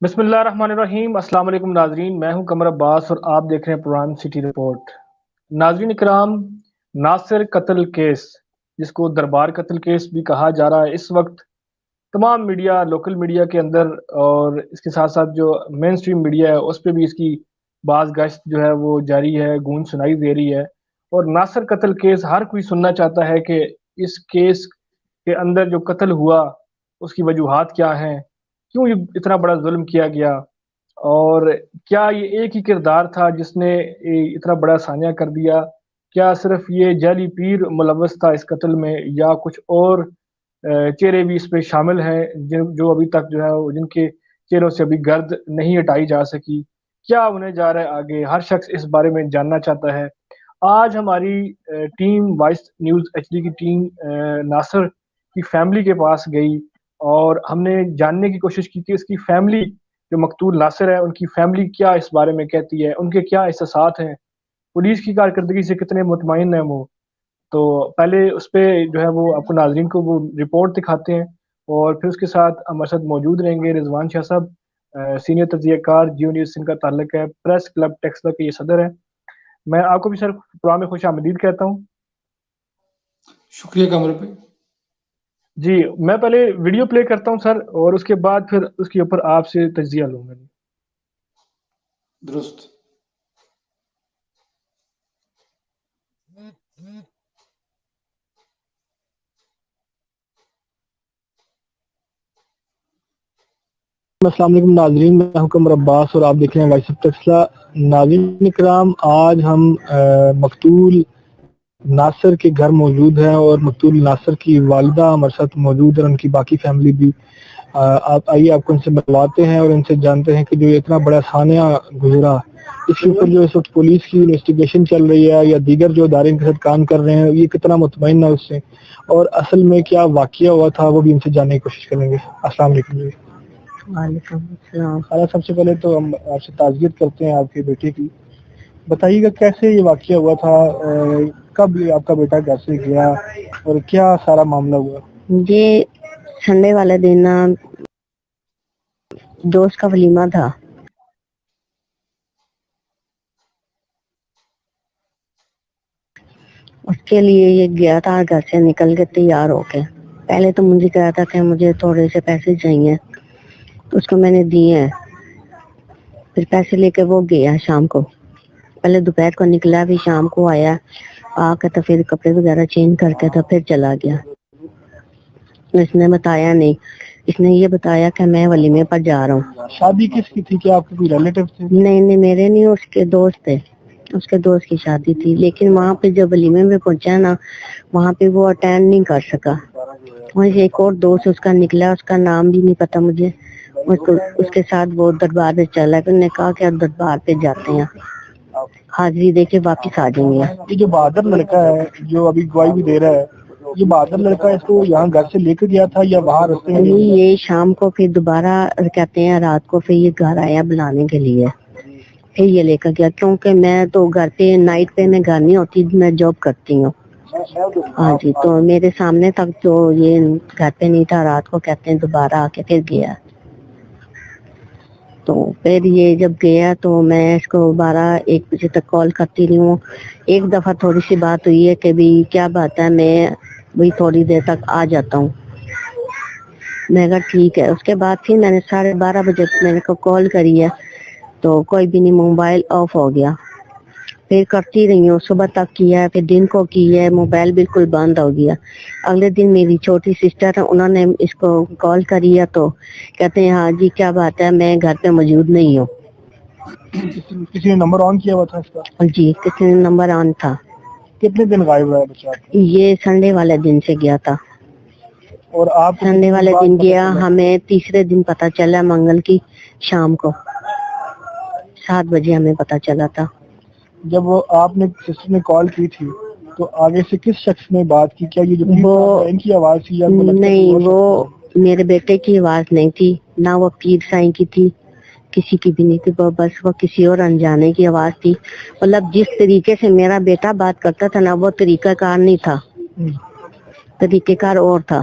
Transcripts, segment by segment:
بسم اللہ الرحمن الرحیم۔ السلام علیکم ناظرین، میں ہوں قمر عباس اور آپ دیکھ رہے ہیں پران سٹی رپورٹ۔ ناظرین اکرام، ناصر قتل کیس، جس کو دربار قتل کیس بھی کہا جا رہا ہے، اس وقت تمام میڈیا، لوکل میڈیا کے اندر اور اس کے ساتھ ساتھ جو مین سٹریم میڈیا ہے اس پہ بھی اس کی باز گشت جو ہے وہ جاری ہے، گونج سنائی دے رہی ہے۔ اور ناصر قتل کیس ہر کوئی سننا چاہتا ہے کہ اس کیس کے اندر جو قتل ہوا اس کی وجوہات کیا ہیں، کیوں یہ اتنا بڑا ظلم کیا گیا، اور کیا یہ ایک ہی کردار تھا جس نے اتنا بڑا سانحہ کر دیا؟ کیا صرف یہ جعلی پیر ملوث تھا اس قتل میں، یا کچھ اور چہرے بھی اس پہ شامل ہیں جو ابھی تک جو ہے جن کے چہروں سے ابھی گرد نہیں ہٹائی جا سکی؟ کیا ہونے جا رہا ہے آگے؟ ہر شخص اس بارے میں جاننا چاہتا ہے۔ آج ہماری team, voice news H D کی ٹیم ناصر کی فیملی کے پاس گئی اور ہم نے جاننے کی کوشش کی کہ اس کی فیملی، جو مقتول ناصر ہے، ان کی فیملی کیا اس بارے میں کہتی ہے، ان کے کیا احساسات ہیں، پولیس کی کارکردگی سے کتنے مطمئن ہیں وہ۔ تو پہلے اس پہ جو ہے وہ آپ کو ناظرین کو وہ رپورٹ دکھاتے ہیں، اور پھر اس کے ساتھ ہمارے ساتھ موجود رہیں گے رضوان شاہ صاحب، سینئر تجزیہ کار، جیو نیوز سے ان کا تعلق ہے، پریس کلب ٹیکسلا کے یہ صدر ہیں۔ میں آپ کو بھی سر پروگرام میں خوش آمدید کہتا ہوں۔ شکریہ کمر بھائی۔ جی، میں پہلے ویڈیو پلے کرتا ہوں سر، اور اس کے بعد پھر اس کے اوپر آپ سے تجزیہ لوں گا۔ درست۔ السلام علیکم ناظرین، میں ہوں قمر عباس اور آپ دیکھ رہے ہیں وائس آف ٹیکسلا۔ ناظرین اکرام، آج ہم مقتول ناصر کے گھر موجود ہیں اور مقتول ناصر کی والدہ ہمارے ساتھ موجود ہے، ان کی باقی فیملی بھی۔ آپ آئیے، آپ کو ان سے ملواتے ہیں اور ان سے جانتے ہیں کہ جو اتنا بڑا سانحہ گزرا، اس کے اوپر جو اس وقت پولیس کی انویسٹیگیشن چل رہی ہے یا دیگر جو ادارے ان کے ساتھ کام کر رہے ہیں، یہ کتنا مطمئن ہے اس سے، اور اصل میں کیا واقعہ ہوا تھا وہ بھی ان سے جاننے کی کوشش کریں گے۔ السلام علیکم جی۔ وعلیکم السلام۔ سب سے پہلے تو ہم آپ سے تعزیت کرتے ہیں آپ کے بیٹے کی۔ بتائیے گا کیسے یہ واقعہ ہوا تھا، کب آپ کا بیٹا گھر سے گیا اور کیا سارا معاملہ ہوا؟ یہ سنڈے والے دن دوست کا ولیمہ تھا، اس کے لیے یہ گیا تھا گھر سے نکل کے تیار ہو کے۔ پہلے تو مجھے کہا تھا کہ مجھے تھوڑے سے پیسے چاہیے، تو اس کو میں نے دیے ہیں، پھر پیسے لے کے وہ گیا شام کو۔ پہلے دوپہر کو نکلا، بھی شام کو آیا، آ کے تو پھر کپڑے وغیرہ چینج کر کے تو پھر چلا گیا۔ اس نے بتایا نہیں، اس نے یہ بتایا کہ میں ولیمے پر جا رہا ہوں۔ شادی کس کی تھی؟ کیا آپ کے کوئی ریلیٹیو تھے؟ نہیں، میرے نہیں، اس کے دوست تھے، اس کے دوست کی شادی تھی، لیکن وہاں پہ جب ولیمے میں پہنچا نا، وہاں پہ وہ اٹینڈ نہیں کر سکا۔ وہیں سے ایک اور دوست اس کا نکلا، اس کا نام بھی نہیں پتا مجھے، اس کے ساتھ وہ دربار پہ چلا، پھر نے کہا کہ اب دربار پہ جاتے ہیں، حاضری دے کے واپس آ جائیں گے۔ یہ جو بہادر لڑکا ہے جو ابھی گواہی بھی دے رہا ہے، یہ بہادر لڑکا اس کو یہاں گھر سے لے کے گیا تھا یا وہاں رستے میں؟ یہ شام کو پھر دوبارہ کہتے ہیں رات کو پھر یہ گھر آیا بلانے کے لیے، پھر یہ لے کر گیا، کیونکہ میں تو گھر پہ نائٹ پہ میں گھر نہیں ہوتی، میں جاب کرتی ہوں۔ ہاں جی، تو میرے سامنے تک تو یہ گھر پہ نہیں تھا، رات کو کہتے ہیں دوبارہ آ کے پھر گیا۔ تو پھر یہ جب گیا تو میں اس کو 12-1 بجے تک کال کرتی رہی ہوں۔ ایک دفعہ تھوڑی سی بات ہوئی ہے کہ بھی کیا بات ہے، میں وہی تھوڑی دیر تک آ جاتا ہوں، میں کہا ٹھیک ہے۔ اس کے بعد پھر میں نے 12:30 بجے میں نے کو کال کری ہے تو کوئی بھی نہیں، موبائل آف ہو گیا۔ پھر کرتی رہی ہوں، صبح تک کیا ہے، پھر دن کو کی ہے، موبائل بالکل بند ہو گیا۔ اگلے دن میری چھوٹی سسٹر ہے، انہوں نے اس کو کال کری ہے تو کہتے ہیں ہاں جی کیا بات ہے، میں گھر پہ موجود نہیں ہوں۔ کسی نے نمبر آن کیا ہوا تھا اس کا؟ جی، کسی نے نمبر آن تھا۔ کتنے دن غائب رہا بچہ؟ یہ سنڈے والے دن سے گیا تھا، اور آپ سنڈے والے دن گیا، ہمیں تیسرے دن پتہ چلا، منگل کی شام کو 7 بجے ہمیں پتہ چلا تھا۔ جب وہ آپ نے سسٹر نے کال کی تھی تو آگے سے کس شخص نے بات کی؟ کیا یہ جو ان کی آواز تھی یا نہیں، وہ میرے بیٹے کی آواز نہیں تھی، نہ وہ پیر سائیں کی تھی، کسی کی بھی نہیں تھی، بس وہ کسی اور انجانے کی آواز تھی۔ مطلب جس طریقے سے میرا بیٹا بات کرتا تھا نا، وہ طریقہ کار نہیں تھا، طریقہ کار اور تھا۔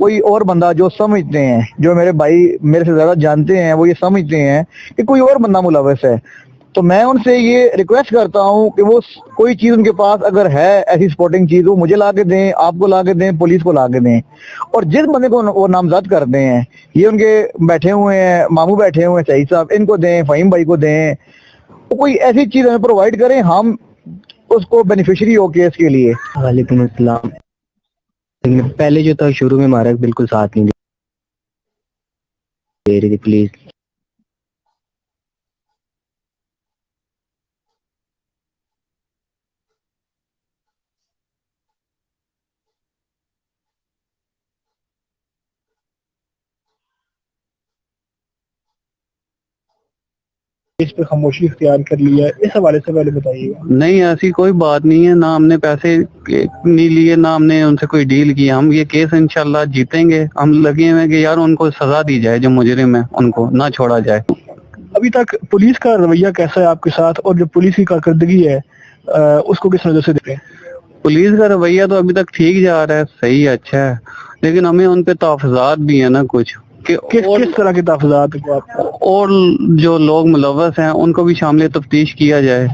کوئی اور بندہ جو سمجھتے ہیں, جو میرے بھائی میرے سے زیادہ جانتے ہیں, وہ یہ سمجھتے ہیں کہ کوئی اور بندہ ملوث ہے, تو میں ان سے یہ ریکویسٹ کرتا ہوں کہ وہ کوئی چیز ان کے پاس اگر ہے ایسی سپورٹنگ چیز, وہ مجھے لا کے دیں, آپ کو لا کے دیں, پولیس کو لا کے دیں. اور جس بندے کو وہ نامزد کرتے ہیں, یہ ان کے بیٹھے ہوئے ہیں ماموں بیٹھے ہوئے ہیں سعید صاحب, ان کو دیں, فہیم بھائی کو دیں, کوئی ایسی چیز ہمیں پرووائڈ کریں, ہم اس کو بینیفیشری ہو کے اس کے لیے. وعلیکم السلام. پہلے جو تھا شروع میں ہمارا بالکل ساتھ نہیں دے رہی تھی, پلیز. اس پہ خاموشی اختیار کر لیا ہے, اس حوالے سے پہلے بتائیے گا. نہیں, ایسی کوئی بات نہیں ہے, نہ ہم نے پیسے نہیں لیے, نہ ہم نے ان سے کوئی ڈیل کی. ہم یہ کیس انشاءاللہ جیتیں گے. ہم لگے ہوئے کہ یار ان کو سزا دی جائے, جو مجرم ہے ان کو نہ چھوڑا جائے. ابھی تک پولیس کا رویہ کیسا ہے آپ کے ساتھ, اور جو پولیس کی کارکردگی ہے اس کو کس نظر سے دیکھتے ہیں؟ پولیس کا رویہ تو ابھی تک ٹھیک جا رہا ہے, صحیح ہے, اچھا ہے, لیکن ہمیں ان پہ تحفظات بھی ہیں نا کچھ, کہ کس طرح کے تحفظات کو آپ کو؟ اور جو لوگ ملوث ہیں ان کو بھی شامل تفتیش کیا جائے.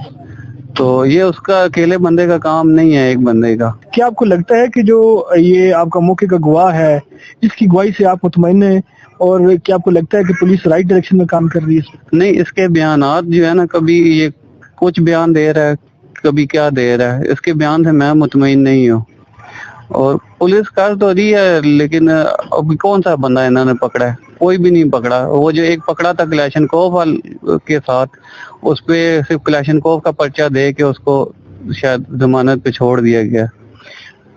تو یہ اس کا اکیلے بندے کا کام نہیں ہے, ایک بندے کا. کیا آپ کو لگتا ہے کہ جو یہ آپ کا موقع کا گواہ ہے, اس کی گواہی سے آپ مطمئن ہیں, اور کیا آپ کو لگتا ہے کہ پولیس رائٹ ڈائریکشن میں کام کر رہی ہے؟ نہیں, اس کے بیانات جو ہے نا, کبھی یہ کچھ بیان دے رہا ہے, کبھی کیا دے رہا ہے, اس کے بیان سے میں مطمئن نہیں ہوں. اور پولیس کر تو رہی ہے, لیکن ابھی کون سا بندہ انہوں نے پکڑا ہے؟ کوئی بھی نہیں پکڑا. وہ جو ایک پکڑا تھا کلاشنکوف کے ساتھ, اس پہ صرف کلاشنکوف کا پرچہ دے کے اس کو شاید ضمانت پہ چھوڑ دیا گیا.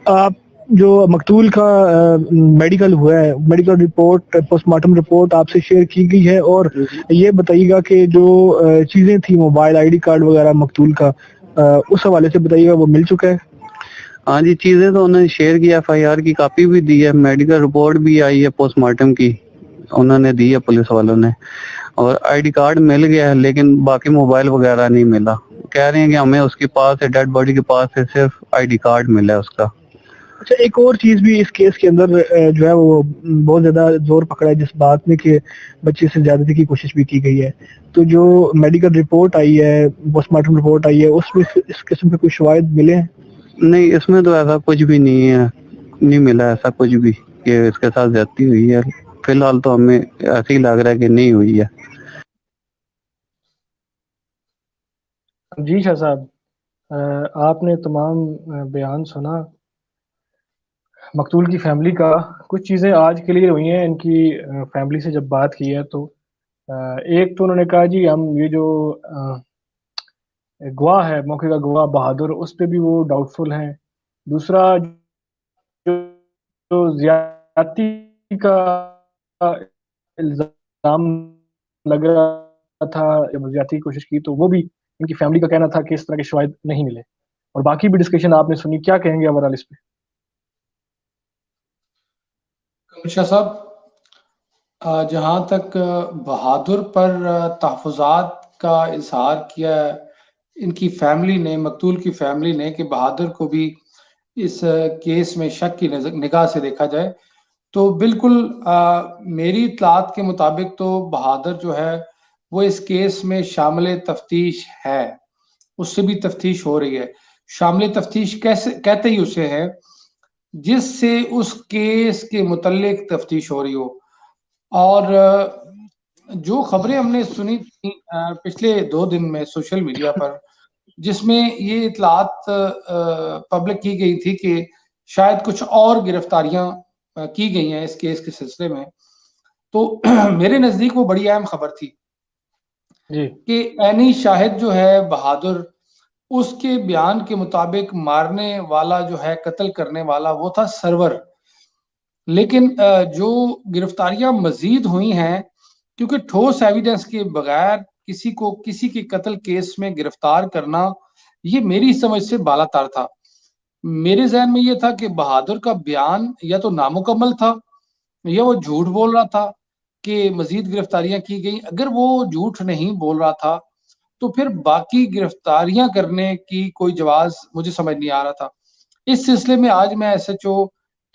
آپ جو مقتول کا میڈیکل ہوا ہے, medical report, post mortem report آپ سے شیئر کی گئی ہے, اور یہ بتائیے گا کہ جو چیزیں تھیں, موبائل, آئی ڈی کارڈ وغیرہ مقتول کا, اس حوالے سے بتائیے گا وہ مل چکا ہے؟ ہاں جی, چیزیں تو انہوں نے شیئر کیا, ایف آئی آر کی کاپی بھی دی ہے, میڈیکل رپورٹ بھی آئی ہے پوسٹ مارٹم کی, انہوں نے دی ہے پولیس والوں نے, اور آئی ڈی کارڈ مل گیا ہے, لیکن باقی موبائل وغیرہ نہیں ملا. کہہ رہے ہیں کہ ہمیں اس کے پاس سے, ڈیڈ باڈی کے پاس سے صرف آئی ڈی کارڈ ملا ہے اس کا. اچھا, ایک اور چیز بھی اس کیس کے اندر جو ہے وہ بہت زیادہ زور پکڑا ہے, جس بات میں کہ بچے سے زیادتی کی کوشش بھی کی گئی ہے. تو جو میڈیکل رپورٹ آئی ہے, پوسٹ مارٹم رپورٹ آئی ہے, اس میں اس قسم کے کوئی شواہد ملے ہیں؟ نہیں, اس میں تو ایسا کچھ بھی نہیں ہے, نہیں ملا ایسا کچھ بھی کہ اس کے ساتھ زیادتی ہوئی ہے. فی الحال تو ہمیں ایسے ہی لگ رہا ہے کہ نہیں ہوئی ہے. جی شاہ صاحب, آپ نے تمام بیان سنا مقتول کی فیملی کا. کچھ چیزیں آج کے لیے ہوئی ہیں, ان کی فیملی سے جب بات کی ہے تو ایک تو انہوں نے کہا جی ہم یہ جو گواہ ہے, موقع کا گواہ بہادر, اس پہ بھی وہ ڈاؤٹ فل ہیں. دوسرا جو زیادتی کا الزام لگ رہا تھا, جب زیادتی کی کوشش کی, تو وہ بھی ان کی فیملی کا کہنا تھا کہ اس طرح کے شواہد نہیں ملے. اور باقی بھی ڈسکشن آپ نے سنی, کیا کہیں گے اوورال اس پہ؟ شاہ صاحب, جہاں تک بہادر پر تحفظات کا اظہار کیا ہے ان کی فیملی نے, مقتول کی فیملی نے, کہ بہادر کو بھی اس کیس میں شک کی نگاہ سے دیکھا جائے, تو بالکل میری اطلاعات کے مطابق تو بہادر جو ہے وہ اس کیس میں شامل تفتیش ہے, اس سے بھی تفتیش ہو رہی ہے. شامل تفتیش کیسے کہتے ہی اسے ہے جس سے اس کیس کے متعلق تفتیش ہو رہی ہو. اور جو خبریں ہم نے سنی تھیں پچھلے 2 دن میں سوشل میڈیا پر, جس میں یہ اطلاعات پبلک کی گئی تھی کہ شاید کچھ اور گرفتاریاں کی گئی ہیں اس کیس کے سلسلے میں, تو میرے نزدیک وہ بڑی اہم خبر تھی جی, کہ عینی شاہد جو ہے بہادر, اس کے بیان کے مطابق مارنے والا جو ہے, قتل کرنے والا وہ تھا سرور. لیکن جو گرفتاریاں مزید ہوئی ہیں, کیونکہ ٹھوس ایویڈنس کے بغیر کسی کو کسی کے قتل کیس میں گرفتار کرنا یہ میری سمجھ سے بالا تر تھا. میرے ذہن میں یہ تھا کہ بہادر کا بیان یا تو نامکمل تھا یا وہ جھوٹ بول رہا تھا کہ مزید گرفتاریاں کی گئیں. اگر وہ جھوٹ نہیں بول رہا تھا تو پھر باقی گرفتاریاں کرنے کی کوئی جواز مجھے سمجھ نہیں آ رہا تھا. اس سلسلے میں آج میں ایس ایچ او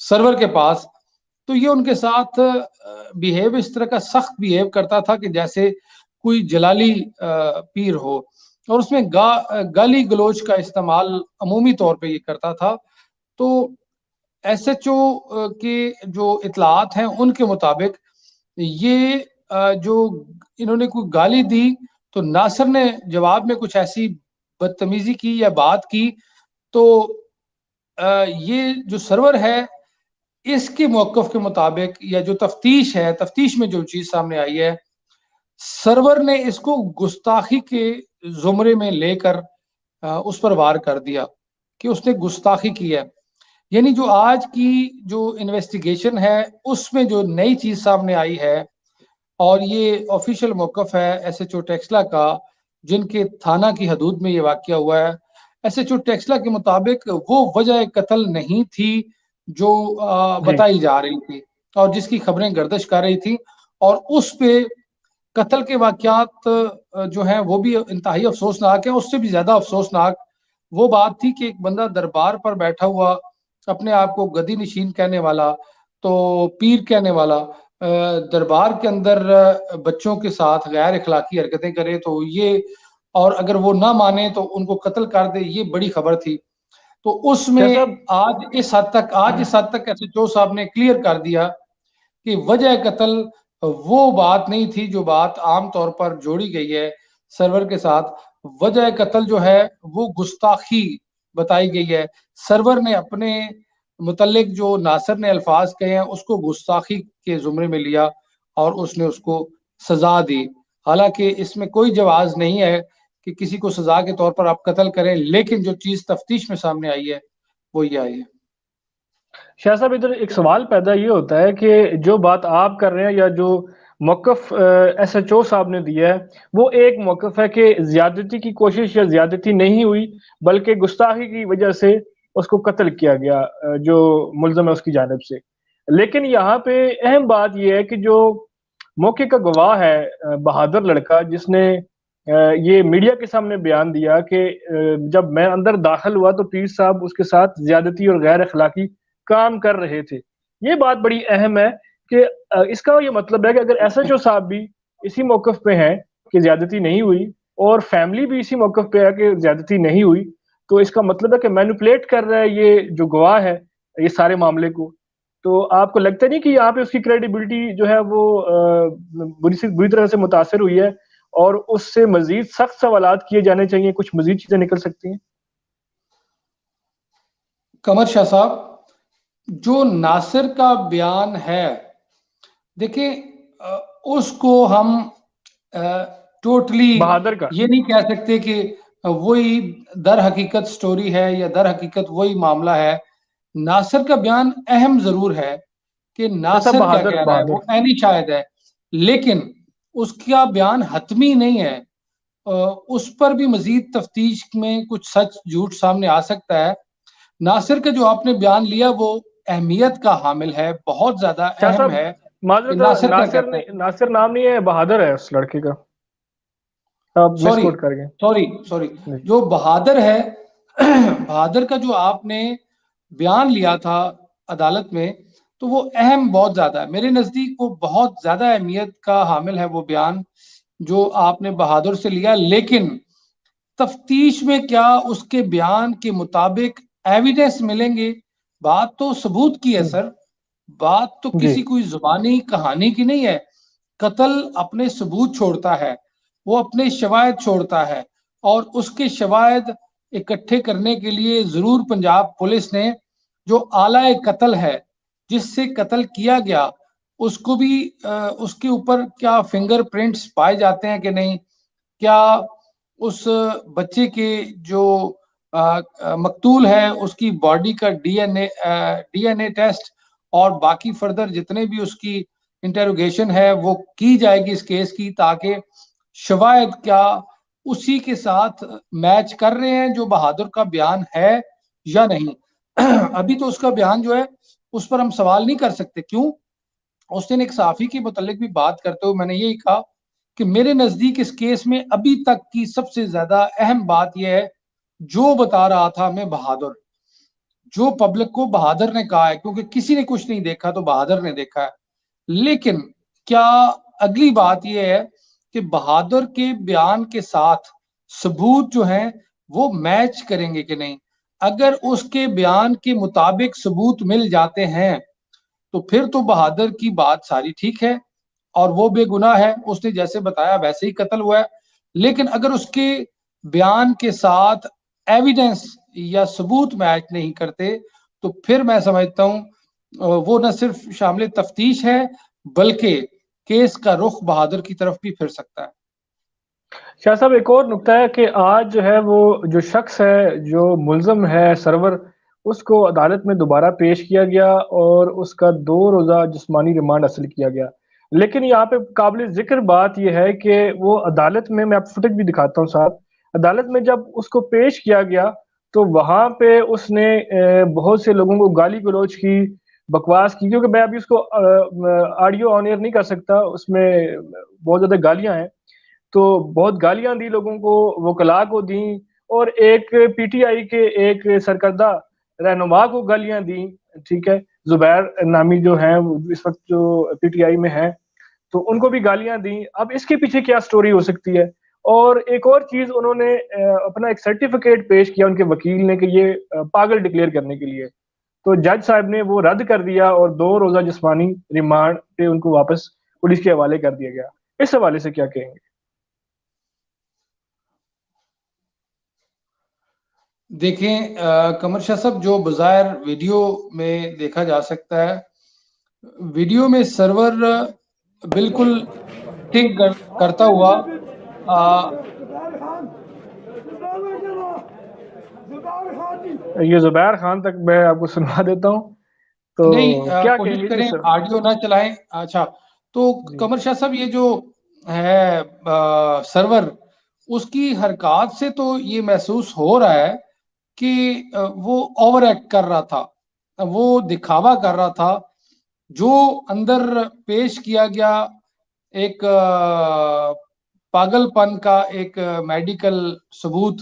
سرور کے پاس، تو یہ ان کے ساتھ بیہیو اس طرح کا سخت بیہیو کرتا تھا کہ جیسے کوئی جلالی پیر ہو، اور اس میں گالی گلوچ کا استعمال عمومی طور پہ یہ کرتا تھا۔ تو ایس ایچ او کے جو اطلاعات ہیں ان کے مطابق یہ جو انہوں نے کوئی گالی دی تو ناصر نے جواب میں کچھ ایسی بدتمیزی کی یا بات کی، تو یہ جو سرور ہے اس کے موقف کے مطابق یا جو تفتیش ہے، تفتیش میں جو چیز سامنے آئی ہے، سرور نے اس کو گستاخی کے زمرے میں لے کر اس پر وار کر دیا کہ اس نے گستاخی کی ہے۔ یعنی جو آج کی جو انویسٹیگیشن ہے اس میں جو نئی چیز سامنے آئی ہے، اور یہ آفیشیل موقف ہے ایس ایچ او ٹیکسلا کا جن کے تھانہ کی حدود میں یہ واقعہ ہوا ہے، ایس ایچ او ٹیکسلا کے مطابق وہ وجہ قتل نہیں تھی جو بتائی جا رہی تھی اور جس کی خبریں گردش کر رہی تھی، اور اس پہ قتل کے واقعات جو ہیں وہ بھی انتہائی افسوسناک ہیں۔ اس سے بھی زیادہ افسوسناک وہ بات تھی کہ ایک بندہ دربار پر بیٹھا ہوا، اپنے آپ کو گدی نشین کہنے والا، تو پیر کہنے والا، دربار کے اندر بچوں کے ساتھ غیر اخلاقی حرکتیں کرے، تو یہ، اور اگر وہ نہ مانے تو ان کو قتل کر دے، یہ بڑی خبر تھی۔ تو اس میں آج اس حد تک ایس ایچ او صاحب نے کلیئر کر دیا کہ وجہ قتل وہ بات نہیں تھی جو بات عام طور پر جوڑی گئی ہے سرور کے ساتھ۔ وجہ قتل جو ہے وہ گستاخی بتائی گئی ہے۔ سرور نے اپنے متعلق جو ناصر نے الفاظ کہے ہیں اس کو گستاخی کے زمرے میں لیا اور اس نے اس کو سزا دی، حالانکہ اس میں کوئی جواز نہیں ہے کہ کسی کو سزا کے طور پر آپ قتل کریں، لیکن جو چیز تفتیش میں سامنے آئی ہے وہ یہ آئی ہے۔ شاہ صاحب ادھر ایک سوال پیدا یہ ہوتا ہے کہ جو بات آپ کر رہے ہیں یا جو موقف ایس ایچ او صاحب نے دیا ہے وہ ایک موقف ہے کہ زیادتی کی کوشش یا زیادتی نہیں ہوئی بلکہ گستاخی کی وجہ سے اس کو قتل کیا گیا جو ملزم ہے اس کی جانب سے، لیکن یہاں پہ اہم بات یہ ہے کہ جو موقع کا گواہ ہے بہادر لڑکا جس نے یہ میڈیا کے سامنے بیان دیا کہ جب میں اندر داخل ہوا تو پیر صاحب اس کے ساتھ زیادتی اور غیر اخلاقی کام کر رہے تھے، یہ بات بڑی اہم ہے کہ اس کا یہ مطلب ہے کہ اگر ایس ایچ او صاحب بھی اسی موقف پہ ہیں کہ زیادتی نہیں ہوئی اور فیملی بھی اسی موقف پہ ہے کہ زیادتی نہیں ہوئی، تو اس کا مطلب ہے کہ مینوپولیٹ کر رہا ہے یہ جو گواہ ہے یہ سارے معاملے کو۔ تو آپ کو لگتا نہیں کہ یہاں پہ اس کی کریڈیبلٹی جو ہے وہ بری طرح سے متاثر ہوئی ہے اور اس سے مزید سخت سوالات کیے جانے چاہیے، کچھ مزید چیزیں نکل سکتی ہیں؟ قمر شاہ صاحب، جو ناصر کا بیان ہے دیکھیں اس کو ہم ٹوٹلی بہادر کا یہ نہیں کہہ سکتے کہ وہی در حقیقت سٹوری ہے یا در حقیقت وہی معاملہ ہے۔ ناصر کا بیان اہم ضرور ہے کہ ناصر کیا کہہ رہا ہے وہ عینی شاہد ہے، لیکن اس کا بیان حتمی نہیں ہے، اس پر بھی مزید تفتیش میں کچھ سچ جھوٹ سامنے آ سکتا ہے۔ ناصر کا جو آپ نے بیان لیا وہ اہمیت کا حامل ہے، بہت زیادہ اہم ہے۔ ناصر نام نہیں ہے، بہادر ہے اس لڑکے کا، سوری جو بہادر ہے، بہادر کا جو آپ نے بیان لیا تھا عدالت میں تو وہ اہم بہت زیادہ ہے، میرے نزدیک وہ بہت زیادہ اہمیت کا حامل ہے وہ بیان جو آپ نے بہادر سے لیا، لیکن تفتیش میں کیا اس کے بیان کے مطابق ایویڈنس ملیں گے؟ بات تو ثبوت کی ہے سر، بات تو کسی کوئی زبانی کہانی کی نہیں ہے۔ قتل اپنے ثبوت چھوڑتا ہے، وہ اپنے شواہد چھوڑتا ہے، اور اس کے شواہد اکٹھے کرنے کے لیے ضرور پنجاب پولیس نے جو آلہ قتل ہے جس سے قتل کیا گیا اس کو بھی اس کے اوپر کیا فنگر پرنٹس پائے جاتے ہیں کہ نہیں، کیا اس بچے کے جو مقتول ہے اس کی باڈی کا ڈی این اے ٹیسٹ اور باقی فردر جتنے بھی اس کی انٹروگیشن ہے وہ کی جائے گی اس کیس کی، تاکہ شواہد کیا اسی کے ساتھ میچ کر رہے ہیں جو بہادر کا بیان ہے یا نہیں۔ ابھی تو اس کا بیان جو ہے اس پر ہم سوال نہیں کر سکتے، کیوں؟ اس نے ایک صحافی کے متعلق بھی بات کرتے ہوئے میں نے یہی کہا کہ میرے نزدیک اس کیس میں ابھی تک کی سب سے زیادہ اہم بات یہ ہے جو بتا رہا تھا میں جو پبلک کو بہادر نے کہا ہے، کیونکہ کسی نے کچھ نہیں دیکھا تو بہادر نے دیکھا ہے. لیکن کیا اگلی بات یہ ہے کہ بہادر کے بیان کے ساتھ ثبوت جو ہیں وہ میچ کریں گے کہ نہیں. اگر اس کے بیان کے مطابق ثبوت مل جاتے ہیں تو پھر تو بہادر کی بات ساری ٹھیک ہے اور وہ بے گناہ ہے، اس نے جیسے بتایا ویسے ہی قتل ہوا ہے. لیکن اگر اس کے بیان کے ساتھ ایویڈنس یا ثبوت میچ نہیں کرتے تو پھر میں سمجھتا ہوں وہ نہ صرف شامل تفتیش ہے بلکہ کیس کا رخ بہادر کی طرف بھی پھر سکتا ہے. شاہ صاحب ایک اور نقطہ ہے کہ آج جو ہے وہ جو شخص ہے جو ملزم ہے سرور، اس کو عدالت میں دوبارہ پیش کیا گیا اور اس کا 2 روزہ جسمانی ریمانڈ حاصل کیا گیا. لیکن یہاں پہ قابل ذکر بات یہ ہے کہ وہ عدالت میں آپ فوٹیج بھی دکھاتا ہوں صاحب، عدالت میں جب اس کو پیش کیا گیا تو وہاں پہ اس نے بہت سے لوگوں کو گالی گلوچ کی، بکواس کی، کیونکہ میں ابھی اس کو آڈیو آن ایئر نہیں کر سکتا، اس میں بہت زیادہ گالیاں ہیں، تو بہت گالیاں دی لوگوں کو، وکلاء کو دیں، اور ایک پی ٹی آئی کے ایک سرکردہ رہنما کو گالیاں دیں. ٹھیک ہے، زبیر نامی جو ہیں اس وقت جو پی ٹی آئی میں ہیں، تو ان کو بھی گالیاں دیں. اب اس کے پیچھے کیا سٹوری ہو سکتی ہے؟ اور ایک اور چیز انہوں نے اپنا ایک سرٹیفکیٹ پیش کیا ان کے وکیل نے کہ یہ پاگل ڈکلیئر کرنے کے لیے، تو جج صاحب نے وہ رد کر دیا اور 2 روزہ جسمانی ریمانڈ پہ ان کو واپس پولیس کے حوالے کر دیا گیا. اس حوالے سے کیا کہیں گے؟ دیکھیں قمر شاہ صاحب، جو بظاہر ویڈیو میں دیکھا جا سکتا ہے، ویڈیو میں سرور بالکل ٹھیک کرتا ہوا یہ زبیر خان تک میں آپ کو سنوا دیتا ہوں، تو نہیں کیا کہیں کوشش گے کریں جی سر؟ آڈیو نہ چلائیں. اچھا، تو جی قمر شاہ صاحب یہ جو ہے سرور، اس کی حرکات سے تو یہ محسوس ہو رہا ہے کہ وہ اوور ایکٹ کر رہا تھا، وہ دکھاوا کر رہا تھا. جو اندر پیش کیا گیا ایک پاگل پن کا ایک میڈیکل ثبوت،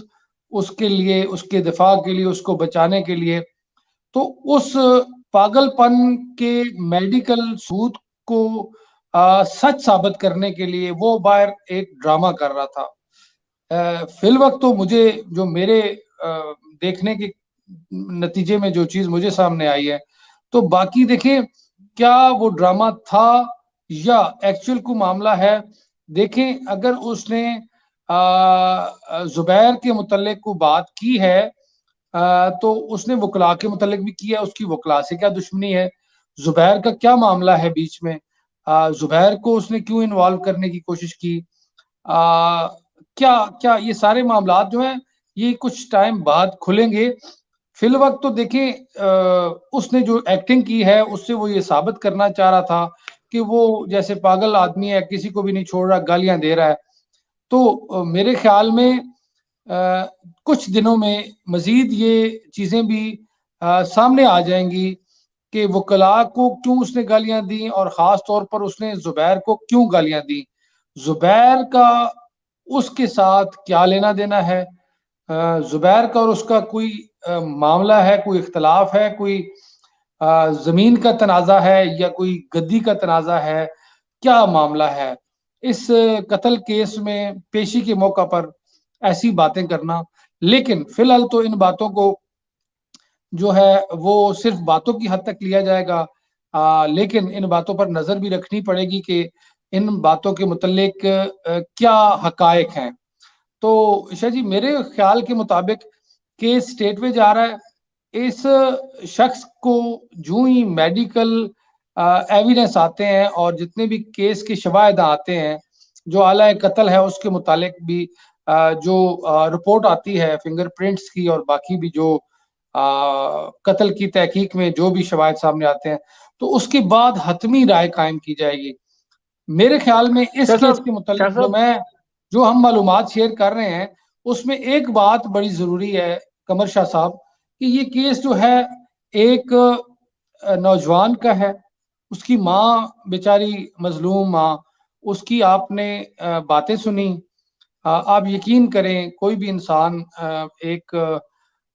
اس کے لیے، اس کے دفاع کے لیے، اس کو بچانے کے لیے، تو اس پاگل پن کے میڈیکل ثبوت کو سچ ثابت کرنے کے لیے وہ باہر ایک ڈرامہ کر رہا تھا. فی الوقت تو مجھے جو میرے دیکھنے کے نتیجے میں جو چیز مجھے سامنے آئی ہے، تو باقی دیکھیں کیا وہ ڈرامہ تھا یا ایکچوئل کو معاملہ ہے. دیکھیں اگر اس نے زبیر کے متعلق کو بات کی ہے تو اس نے وکلاء کے متعلق بھی کیا. اس کی وکلاء سے کیا دشمنی ہے؟ زبیر کا کیا معاملہ ہے بیچ میں؟ زبیر کو اس نے کیوں انوالو کرنے کی کوشش کی؟ کیا یہ سارے معاملات جو ہیں یہ کچھ ٹائم بعد کھلیں گے. فی الوقت تو دیکھیں اس نے جو ایکٹنگ کی ہے اس سے وہ یہ ثابت کرنا چاہ رہا تھا کہ وہ جیسے پاگل آدمی ہے، کسی کو بھی نہیں چھوڑ رہا، گالیاں دے رہا ہے. تو میرے خیال میں کچھ دنوں میں مزید یہ چیزیں بھی سامنے آ جائیں گی کہ وکلاء کو کیوں اس نے گالیاں دیں اور خاص طور پر اس نے زبیر کو کیوں گالیاں دیں. زبیر کا اس کے ساتھ کیا لینا دینا ہے؟ زبیر کا اور اس کا کوئی معاملہ ہے، کوئی اختلاف ہے، کوئی زمین کا تنازع ہے یا کوئی گدی کا تنازع ہے؟ کیا معاملہ ہے؟ اس قتل کیس میں پیشی کے موقع پر ایسی باتیں کرنا. لیکن فی الحال تو ان باتوں کو جو ہے وہ صرف باتوں کی حد تک لیا جائے گا، لیکن ان باتوں پر نظر بھی رکھنی پڑے گی کہ ان باتوں کے متعلق کیا حقائق ہیں. تو عشاء جی میرے خیال کے مطابق کیس اسٹیٹ میں جا رہا ہے. اس شخص کو جو ہی میڈیکل ایویڈنس آتے ہیں اور جتنے بھی کیس کے شواہد آتے ہیں، جو آلہ قتل ہے اس کے متعلق بھی جو رپورٹ آتی ہے فنگر پرنٹس کی اور باقی بھی جو قتل کی تحقیق میں جو بھی شواہد سامنے آتے ہیں، تو اس کے بعد حتمی رائے قائم کی جائے گی. میرے خیال میں اس کیس کے متعلق جو ہم معلومات شیئر کر رہے ہیں اس میں ایک بات بڑی ضروری ہے قمر شاہ صاحب، کہ یہ کیس جو ہے ایک نوجوان کا ہے. اس کی ماں بیچاری مظلوم ماں، اس کی آپ نے باتیں سنی. آپ یقین کریں کوئی بھی انسان ایک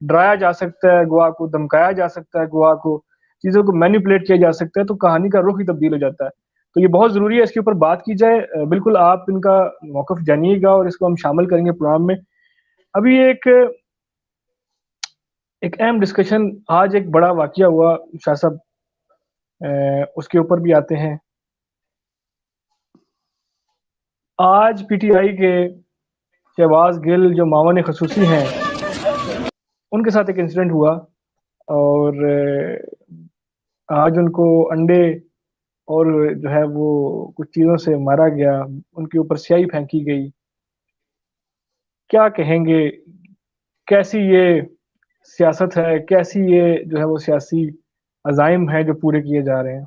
ڈرایا جا سکتا ہے گواہ کو، دھمکایا جا سکتا ہے گواہ کو، چیزوں کو مینیپولیٹ کیا جا سکتا ہے، تو کہانی کا رخ ہی تبدیل ہو جاتا ہے. تو یہ بہت ضروری ہے اس کے اوپر بات کی جائے. بالکل آپ ان کا موقف جانیے گا اور اس کو ہم شامل کریں گے پروگرام میں. ابھی ایک اہم ڈسکشن، آج ایک بڑا واقعہ ہوا شاہ صاحب، اس کے اوپر بھی آتے ہیں. آج پی ٹی آئی کے شہباز گل جو معاون خصوصی ہیں، ان کے ساتھ ایک انسیڈنٹ ہوا، اور آج ان کو انڈے اور جو ہے وہ کچھ چیزوں سے مارا گیا، ان کے اوپر سیاہی پھینکی گئی. کیا کہیں گے، کیسی یہ سیاست ہے، کیسی یہ جو ہے وہ سیاسی عزائم ہیں جو پورے کیے جا رہے ہیں؟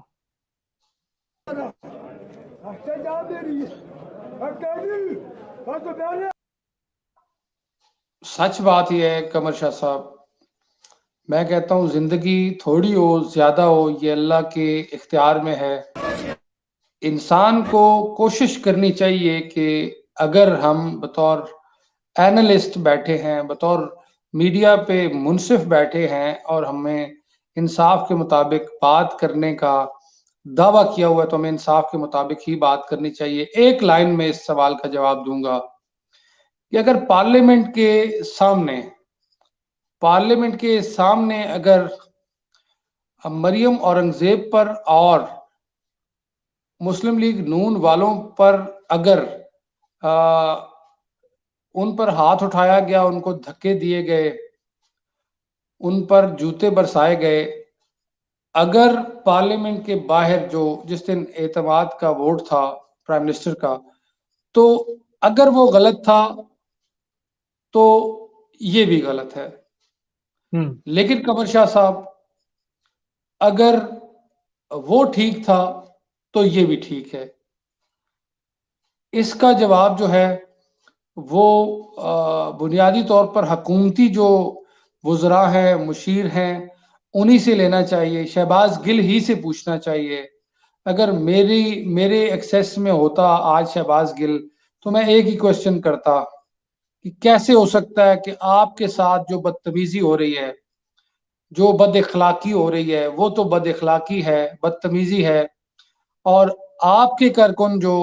سچ بات یہ ہے قمر شاہ صاحب، میں کہتا ہوں زندگی تھوڑی ہو زیادہ ہو یہ اللہ کے اختیار میں ہے. انسان کو کوشش کرنی چاہیے کہ اگر ہم بطور اینالسٹ بیٹھے ہیں، بطور میڈیا پہ منصف بیٹھے ہیں اور ہمیں انصاف کے مطابق بات کرنے کا دعویٰ کیا ہوا ہے تو ہمیں انصاف کے مطابق ہی بات کرنی چاہیے. ایک لائن میں اس سوال کا جواب دوں گا کہ اگر پارلیمنٹ کے سامنے اگر مریم اورنگزیب پر اور مسلم لیگ نون والوں پر اگر ان پر ہاتھ اٹھایا گیا، ان کو دھکے دیے گئے، ان پر جوتے برسائے گئے، اگر پارلیمنٹ کے باہر جو جس دن اعتماد کا ووٹ تھا پرائم منسٹر کا، تو اگر وہ غلط تھا تو یہ بھی غلط ہے. لیکن قمر شاہ صاحب اگر وہ ٹھیک تھا تو یہ بھی ٹھیک ہے. اس کا جواب جو ہے وہ بنیادی طور پر حکومتی جو وزراء ہیں، مشیر ہیں، انہی سے لینا چاہیے. شہباز گل ہی سے پوچھنا چاہیے. اگر میرے ایکسیس میں ہوتا آج شہباز گل تو میں ایک ہی کوشچن کرتا کہ کیسے ہو سکتا ہے کہ آپ کے ساتھ جو بدتمیزی ہو رہی ہے، جو بد اخلاقی ہو رہی ہے، وہ تو بد اخلاقی ہے، بدتمیزی ہے، اور آپ کے کارکن جو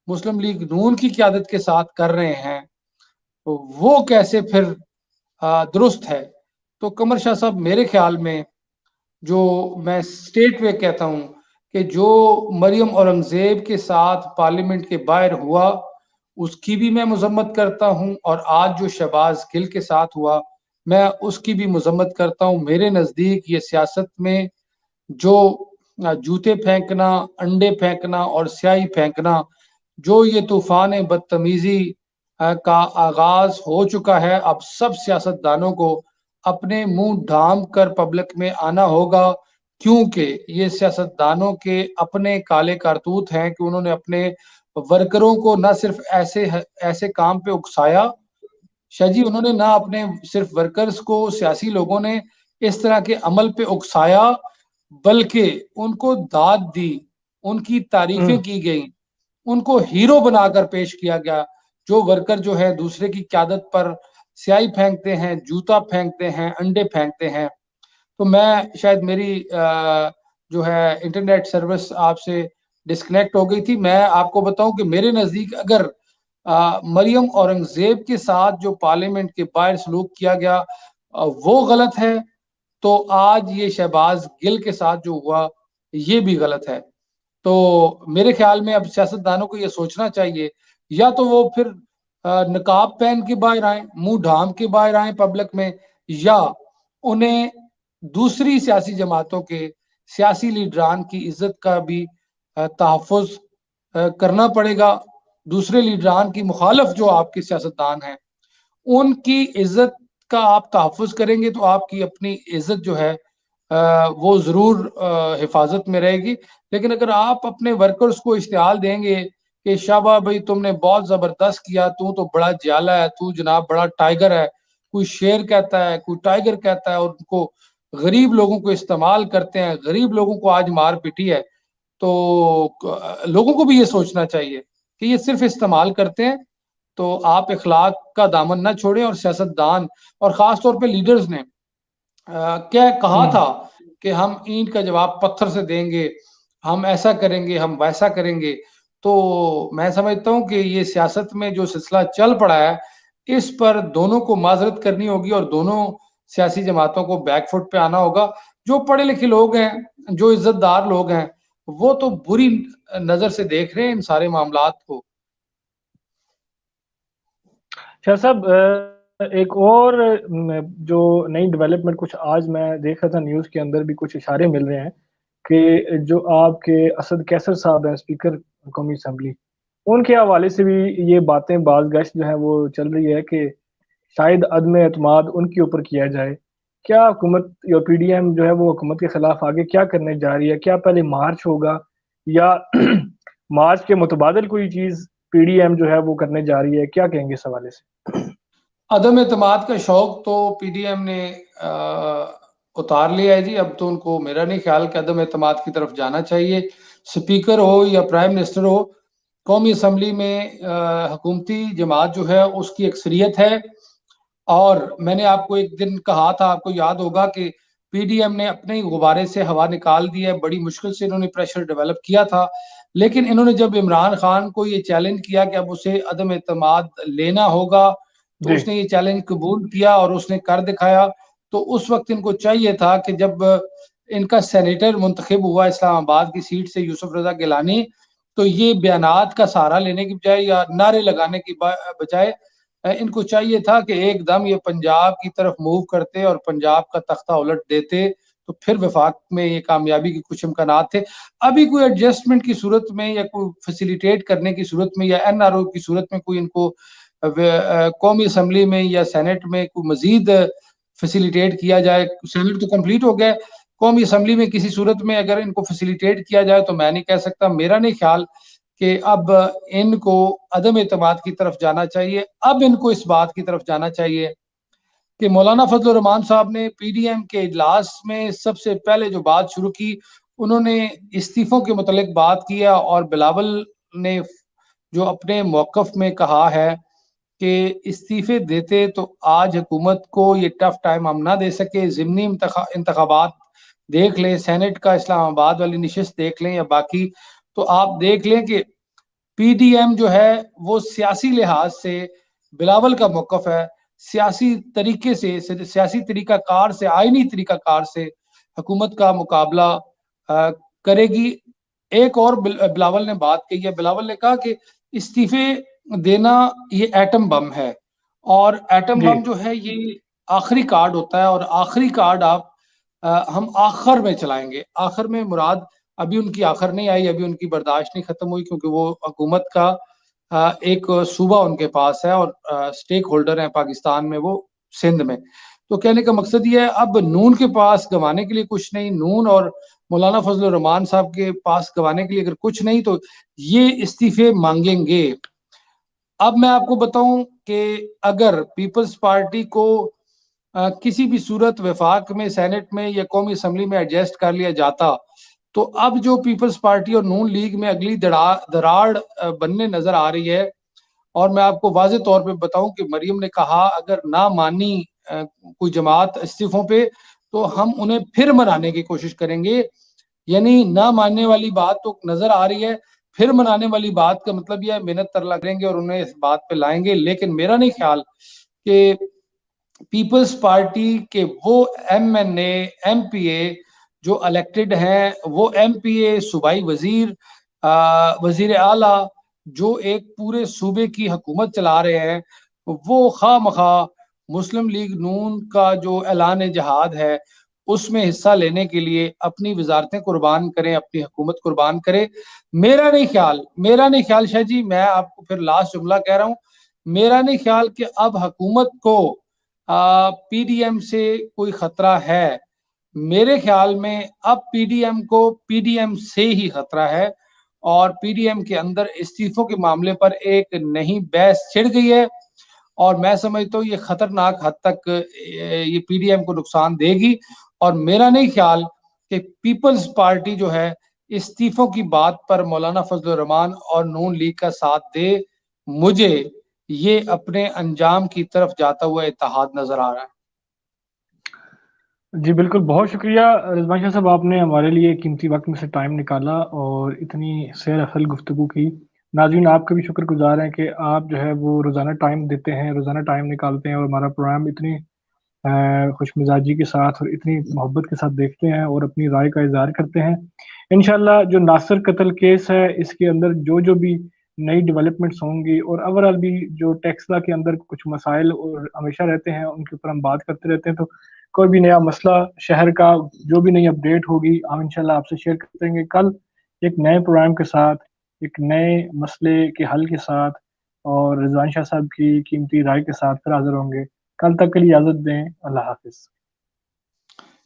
مسلم لیگ نون کی قیادت کے ساتھ کر رہے ہیں وہ کیسے پھر درست ہے. تو قمر شاہ صاحب میرے خیال میں جو میں اسٹیٹ وے کہتا ہوں کہ جو مریم اورنگزیب کے ساتھ پارلیمنٹ کے باہر ہوا اس کی بھی میں مذمت کرتا ہوں، اور آج جو شہباز گل کے ساتھ ہوا میں اس کی بھی مذمت کرتا ہوں. میرے نزدیک یہ سیاست میں جو جوتے پھینکنا، انڈے پھینکنا اور سیاہی پھینکنا، جو یہ طوفان بدتمیزی کا آغاز ہو چکا ہے، اب سب سیاست دانوں کو اپنے منہ ڈھانپ کر پبلک میں آنا ہوگا، کیونکہ یہ سیاست دانوں کے اپنے کالے کارتوت ہیں کہ انہوں نے اپنے ورکروں کو نہ صرف ایسے کام پہ اکسایا شاہ جی، انہوں نے نہ اپنے صرف ورکرز کو، سیاسی لوگوں نے اس طرح کے عمل پہ اکسایا، بلکہ ان کو داد دی، ان کی تعریفیں کی گئیں، ان کو ہیرو بنا کر پیش کیا گیا. جو ورکر جو ہے دوسرے کی قیادت پر سیاہی پھینکتے ہیں، جوتا پھینکتے ہیں، انڈے پھینکتے ہیں. تو میں شاید میری جو ہے انٹرنیٹ سروس آپ سے ڈسکنیکٹ ہو گئی تھی. میں آپ کو بتاؤں کہ میرے نزدیک اگر مریم اورنگزیب کے ساتھ جو پارلیمنٹ کے باہر سلوک کیا گیا وہ غلط ہے، تو آج یہ شہباز گل کے ساتھ جو ہوا یہ بھی غلط ہے. تو میرے خیال میں اب سیاست دانوں کو یہ سوچنا چاہیے، یا تو وہ پھر نقاب پہن کے باہر آئیں، منہ ڈھانپ کے باہر آئیں پبلک میں، یا انہیں دوسری سیاسی جماعتوں کے سیاسی لیڈران کی عزت کا بھی تحفظ کرنا پڑے گا. دوسرے لیڈران کی مخالف جو آپ کے سیاستدان ہیں ان کی عزت کا آپ تحفظ کریں گے تو آپ کی اپنی عزت جو ہے وہ ضرور حفاظت میں رہے گی. لیکن اگر آپ اپنے ورکرز کو اشتعال دیں گے کہ شابہ بھائی تم نے بہت زبردست کیا، تو بڑا جالا ہے، تو جناب بڑا ٹائیگر ہے، کوئی شیر کہتا ہے، کوئی ٹائیگر کہتا ہے، اور ان کو غریب لوگوں کو استعمال کرتے ہیں، غریب لوگوں کو آج مار پٹی ہے، تو لوگوں کو بھی یہ سوچنا چاہیے کہ یہ صرف استعمال کرتے ہیں تو آپ اخلاق کا دامن نہ چھوڑیں، اور سیاستدان اور خاص طور پہ لیڈرز نے کیا کہا تھا کہ ہم اینٹ کا جواب پتھر سے دیں گے، ہم ایسا کریں گے، ہم ویسا کریں گے. تو میں سمجھتا ہوں کہ یہ سیاست میں جو سلسلہ چل پڑا ہے اس پر دونوں کو معذرت کرنی ہوگی اور دونوں سیاسی جماعتوں کو بیک فٹ پہ آنا ہوگا. جو پڑھے لکھے لوگ ہیں، جو عزت دار لوگ ہیں، وہ تو بری نظر سے دیکھ رہے ہیں ان سارے معاملات کو. شاہ صاحب ایک اور جو نئی ڈیولپمنٹ کچھ آج میں دیکھ رہا تھا نیوز کے اندر بھی کچھ اشارے مل رہے ہیں کہ جو آپ کے اسد کیسر صاحب ہیں اسپیکر قومی اسمبلی، ان کے حوالے سے بھی یہ باتیں باز گشت جو ہے وہ چل رہی ہے کہ شاید عدم اعتماد ان کے اوپر کیا جائے. کیا حکومت یا پی ڈی ایم جو ہے وہ حکومت کے خلاف آگے کیا کرنے جا رہی ہے؟ کیا پہلے مارچ ہوگا یا مارچ کے متبادل کوئی چیز پی ڈی ایم جو ہے وہ کرنے جا رہی ہے؟ کیا کہیں گے اس حوالے سے؟ عدم اعتماد کا شوق تو پی ڈی ایم نے اتار لیا ہے جی. اب تو ان کو میرا نہیں خیال کہ عدم اعتماد کی طرف جانا چاہیے. سپیکر ہو یا پرائم منسٹر ہو، قومی اسمبلی میں حکومتی جماعت جو ہے اس کی اکثریت ہے. اور میں نے آپ کو ایک دن کہا تھا، آپ کو یاد ہوگا، کہ پی ڈی ایم نے اپنے ہی غبارے سے ہوا نکال دی ہے. بڑی مشکل سے انہوں نے پریشر ڈیولپ کیا تھا، لیکن انہوں نے جب عمران خان کو یہ چیلنج کیا کہ اب اسے عدم اعتماد لینا ہوگا تو اس نے یہ چیلنج قبول کیا اور اس نے کر دکھایا. تو اس وقت ان کو چاہیے تھا کہ جب ان کا سینیٹر منتخب ہوا اسلام آباد کی سیٹ سے یوسف رضا گیلانی، تو یہ بیانات کا سہارا لینے کی بجائے یا نعرے لگانے کی بجائے ان کو چاہیے تھا کہ ایک دم یہ پنجاب کی طرف موو کرتے اور پنجاب کا تختہ الٹ دیتے، تو پھر وفاق میں یہ کامیابی کے کچھ امکانات تھے. ابھی کوئی ایڈجسٹمنٹ کی صورت میں یا کوئی فیسیلیٹیٹ کرنے کی صورت میں یا این آر او کی صورت میں کوئی ان کو قومی اسمبلی میں یا سینٹ میں کوئی مزید فیسیلیٹیٹ کیا جائے. سینٹ تو کمپلیٹ ہو گیا، قومی اسمبلی میں کسی صورت میں اگر ان کو فیسیلیٹیٹ کیا جائے تو میں نہیں کہہ سکتا. میرا نہیں خیال کہ اب ان کو عدم اعتماد کی طرف جانا چاہیے. اب ان کو اس بات کی طرف جانا چاہیے کہ مولانا فضل الرحمان صاحب نے پی ڈی ایم کے اجلاس میں سب سے پہلے جو بات شروع کی، انہوں نے استعفوں کے متعلق بات کیا، اور بلاول نے جو اپنے موقف میں کہا ہے کہ استعفے دیتے تو آج حکومت کو یہ ٹف ٹائم ہم نہ دے سکے. ضمنی انتخابات دیکھ لیں، سینٹ کا اسلام آباد والی نشست دیکھ لیں یا باقی، تو آپ دیکھ لیں کہ پی ڈی ایم جو ہے وہ سیاسی لحاظ سے بلاول کا موقف ہے، سیاسی طریقے سے، سیاسی طریقہ کار سے، آئینی طریقہ کار سے حکومت کا مقابلہ کرے گی. ایک اور بلاول نے بات کہی ہے، بلاول نے کہا کہ استعفے دینا یہ ایٹم بم ہے، اور ایٹم بم جو ہے یہ آخری کارڈ ہوتا ہے، اور آخری کارڈ ہم آخر میں چلائیں گے. آخر میں مراد ابھی ان کی آخر نہیں آئی، ابھی ان کی برداشت نہیں ختم ہوئی، کیونکہ وہ حکومت کا ایک صوبہ ان کے پاس ہے اور سٹیک ہولڈر ہیں پاکستان میں، وہ سندھ میں. تو کہنے کا مقصد یہ ہے اب نون کے پاس گنوانے کے لیے کچھ نہیں، نون اور مولانا فضل الرحمان صاحب کے پاس گنوانے کے لیے اگر کچھ نہیں تو یہ استعفے مانگیں گے. اب میں آپ کو بتاؤں کہ اگر پیپلز پارٹی کو کسی بھی صورت وفاق میں، سینٹ میں یا قومی اسمبلی میں ایڈجسٹ کر لیا جاتا، تو اب جو پیپلز پارٹی اور نون لیگ میں اگلی دراڑ بننے نظر آ رہی ہے. اور میں آپ کو واضح طور پہ بتاؤں کہ مریم نے کہا اگر نہ مانی کوئی جماعت استعفوں پہ تو ہم انہیں پھر منانے کی کوشش کریں گے. یعنی نہ ماننے والی بات تو نظر آ رہی ہے، پھر منانے والی بات کا مطلب یہ ہے محنت تر لگیں گے اور انہیں اس بات پہ لائیں گے. لیکن میرا نہیں خیال کہ پیپلز پارٹی کے وہ ایم این اے، ایم پی اے جو الیکٹڈ ہیں، وہ ایم پی اے، صوبائی وزیر، وزیر اعلیٰ جو ایک پورے صوبے کی حکومت چلا رہے ہیں، وہ خواہ مخواہ مسلم لیگ نون کا جو اعلان جہاد ہے اس میں حصہ لینے کے لیے اپنی وزارتیں قربان کریں، اپنی حکومت قربان کرے. میرا نہیں خیال شاہ جی، میں آپ کو پھر لاسٹ جملہ کہہ رہا ہوں، میرا نہیں خیال کہ اب حکومت کو پی ڈی ایم سے کوئی خطرہ ہے. میرے خیال میں اب پی ڈی ایم کو پی ڈی ایم سے ہی خطرہ ہے، اور پی ڈی ایم کے اندر استعفوں کے معاملے پر ایک نئی بحث چھڑ گئی ہے، اور میں سمجھتا ہوں یہ خطرناک حد تک یہ پی ڈی ایم کو نقصان دے گی. اور میرا نہیں خیال کہ پیپلز پارٹی جو ہے استعفوں کی بات پر مولانا فضل الرحمان اور نون لیگ کا ساتھ دے. مجھے یہ اپنے انجام کی طرف جاتا ہوا اتحاد نظر آ رہا ہے۔ جی بالکل، بہت شکریہ رضوان شاہ صاحب، آپ نے ہمارے لیے قیمتی وقت میں سے ٹائم نکالا اور اتنی سیر اصل گفتگو کی۔ ناظرین آپ کا بھی شکر گزار ہیں کہ آپ جو ہے وہ روزانہ ٹائم دیتے ہیں، روزانہ ٹائم نکالتے ہیں اور ہمارا پروگرام اتنی خوش مزاجی کے ساتھ اور اتنی محبت کے ساتھ دیکھتے ہیں اور اپنی رائے کا اظہار کرتے ہیں۔ انشاءاللہ جو ناصر قتل کیس ہے اس کے اندر جو بھی نئی ڈیولپمنٹس ہوں گی اور اوورال بھی جو ٹیکسلا کے اندر کچھ مسائل اور ہمیشہ رہتے ہیں ان کے اوپر ہم بات کرتے رہتے ہیں، تو کوئی بھی نیا مسئلہ شہر کا جو بھی نئی اپڈیٹ ہوگی ہم انشاءاللہ آپ سے شیئر کرتے رہیں گے۔ کل ایک نئے پروگرام کے ساتھ، ایک نئے مسئلے کے حل کے ساتھ اور رضوان شاہ صاحب کی قیمتی رائے کے ساتھ پھر حاضر ہوں گے۔ کل تک کے لیے اجازت دیں، اللہ حافظ۔